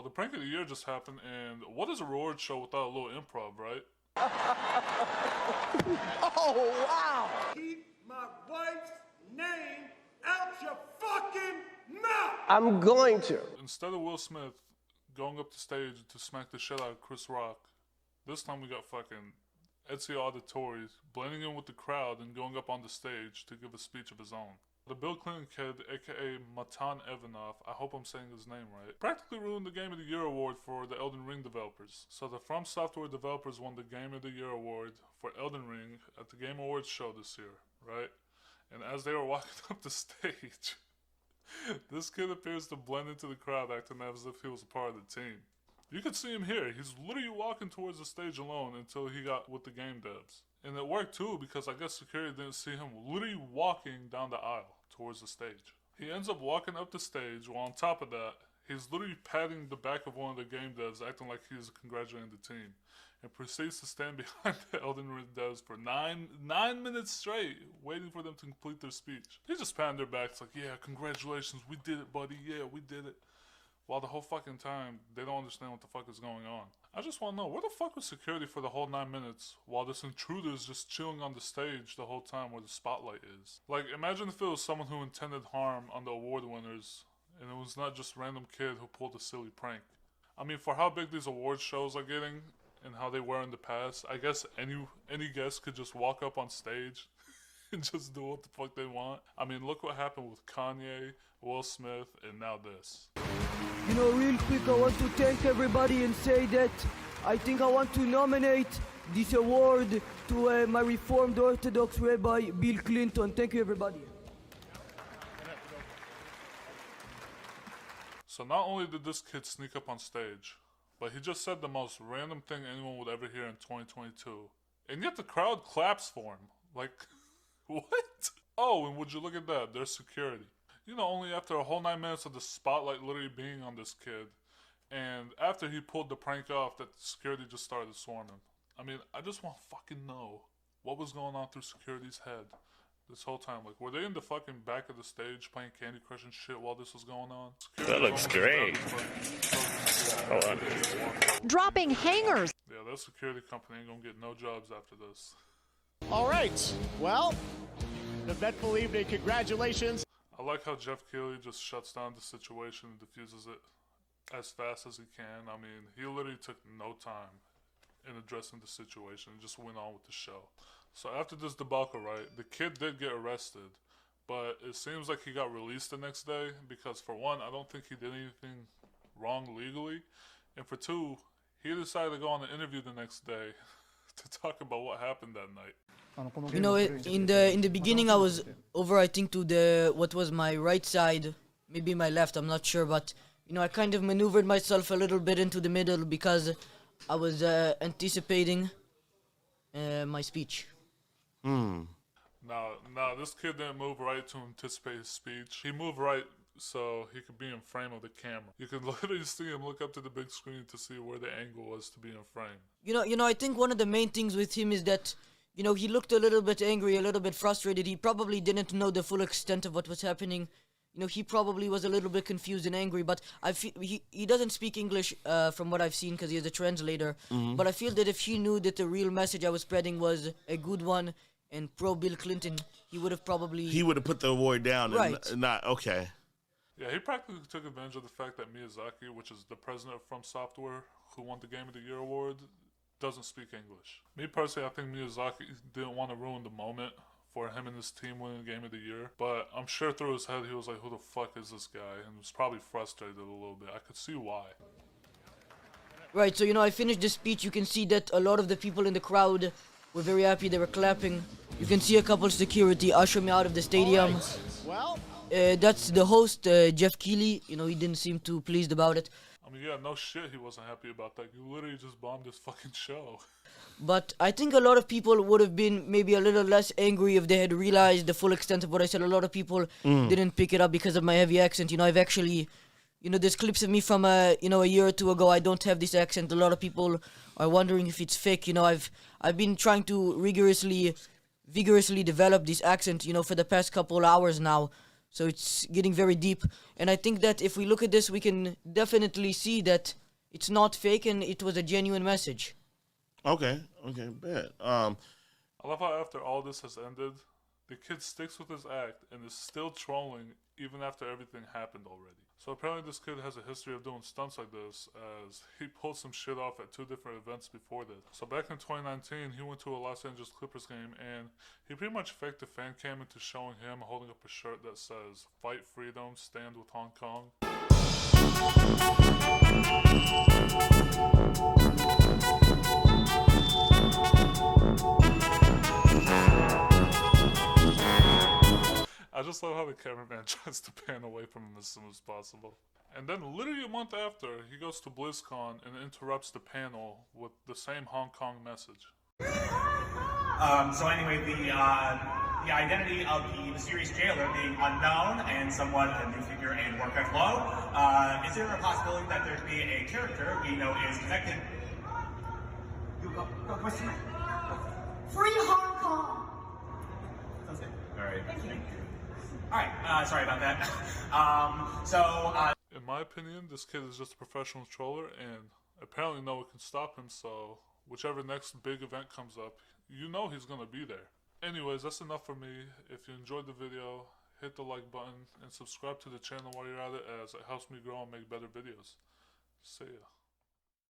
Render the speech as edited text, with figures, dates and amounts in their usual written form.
Well, the prank of the year just happened, and what is a reward show without a little improv, right? Oh, wow! Keep my wife's name out your fucking mouth! I'm going to. Instead of Will Smith going up the stage to smack the shit out of Chris Rock, this time we got fucking Ezio Auditore blending in with the crowd and going up on the stage to give a speech of his own. The Bill Clinton kid, aka Matan Ivanov, I hope I'm saying his name right, practically ruined the Game of the Year award for the Elden Ring developers. So the From Software developers won the Game of the Year award for Elden Ring at the Game Awards show this year, right? And as they were walking up the stage, this kid appears to blend into the crowd, acting as if he was a part of the team. You could see him here. He's literally walking towards the stage alone until he got with the game devs. And it worked too, because I guess security didn't see him literally walking down the aisle towards the stage. He ends up walking up the stage, while on top of that, he's literally patting the back of one of the game devs, acting like he's congratulating the team, and proceeds to stand behind the Elden Ring devs for nine minutes straight, waiting for them to complete their speech. They just patting their backs like, yeah, congratulations, we did it, buddy, yeah, we did it. While the whole fucking time, they don't understand what the fuck is going on. I just want to know, where the fuck was security for the whole 9 minutes while this intruder is just chilling on the stage the whole time where the spotlight is? Like, imagine if it was someone who intended harm on the award winners, and it was not just random kid who pulled a silly prank. I mean, for how big these award shows are getting, and how they were in the past, I guess any guest could just walk up on stage and just do what the fuck they want. I mean, look what happened with Kanye, Will Smith, and now this. You know, real quick, I want to thank everybody and say that I think I want to nominate this award to my Reformed Orthodox Rabbi, Bill Clinton. Thank you, everybody. So not only did this kid sneak up on stage, but he just said the most random thing anyone would ever hear in 2022. And yet the crowd claps for him. Like, what? Oh, and would you look at that, there's security. You know, only after a whole 9 minutes of the spotlight literally being on this kid, and after he pulled the prank off, that security just started swarming. I mean, I just want to fucking know what was going on through security's head this whole time. Like, were they in the fucking back of the stage playing Candy Crush and shit while this was going on? That looks great. Hold on. Dropping hangers. Yeah, that security company ain't gonna get no jobs after this. All right. Well, the eventful evening. Congratulations. I like how Jeff Keighley just shuts down the situation and diffuses it as fast as he can. I mean, he literally took no time in addressing the situation and just went on with the show. So after this debacle, right, the kid did get arrested, but it seems like he got released the next day because, for one, I don't think he did anything wrong legally, and for two, he decided to go on an interview the next day to talk about what happened that night. You know, in the beginning, I was over, I think, to what was my right side, maybe my left, I'm not sure, but you know, I kind of maneuvered myself a little bit into the middle because I was anticipating my speech. Now, this kid didn't move right to anticipate his speech. He moved right so he could be in frame of the camera. You could literally see him look up to the big screen to see where the angle was to be in frame. You know, I think one of the main things with him is that, you know, he looked a little bit angry, a little bit frustrated. He probably didn't know the full extent of what was happening. You know, he probably was a little bit confused and angry, but I feel he doesn't speak English from what I've seen because he is a translator. But I feel that if he knew that the real message I was spreading was a good one and pro Bill Clinton, he would have probably... He would have put the award down Right. and not, okay. Yeah, he practically took advantage of the fact that Miyazaki, which is the president of From Software, who won the Game of the Year award, doesn't speak English. Me personally, I think Miyazaki didn't want to ruin the moment for him and his team winning the Game of the Year. But I'm sure through his head he was like, who the fuck is this guy? And was probably frustrated a little bit. I could see why. Right, so, you know, I finished the speech. You can see that a lot of the people in the crowd were very happy. They were clapping. You can see a couple security usher me out of the stadium. Well, That's the host, Jeff Keighley. You know, he didn't seem too pleased about it. I mean, yeah, no shit he wasn't happy about that. You literally just bombed this fucking show. But I think a lot of people would have been maybe a little less angry if they had realized the full extent of what I said. A lot of people didn't pick it up because of my heavy accent. You know, I've actually, you know, there's clips of me from, you know, a year or two ago. I don't have this accent. A lot of people are wondering if it's fake. You know, I've been trying to vigorously develop this accent, you know, for the past couple hours now. So it's getting very deep. And I think that if we look at this, we can definitely see that it's not fake and it was a genuine message. Okay, bet. I love how after all this has ended, the kid sticks with his act and is still trolling even after everything happened already. So apparently this kid has a history of doing stunts like this, as he pulled some shit off at 2 different events before this. So back in 2019, he went to a Los Angeles Clippers game and he pretty much faked a fan cam into showing him holding up a shirt that says, "Fight freedom, stand with Hong Kong." I just love how the cameraman tries to pan away from him as soon as possible. And then literally a month after, he goes to BlizzCon and interrupts the panel with the same Hong Kong message. So anyway, the identity of the mysterious jailer being unknown and somewhat a new figure in Warcraft lore, is there a possibility that there could be a character we know is connected? What's your name? Free Hong Kong. Sounds good. All right. Thank you. All right. Sorry about that. In my opinion, this kid is just a professional troller, and apparently no one can stop him, so whichever next big event comes up, you know he's gonna be there. Anyways, that's enough for me. If you enjoyed the video, hit the like button and subscribe to the channel while you're at it, as it helps me grow and make better videos. See ya.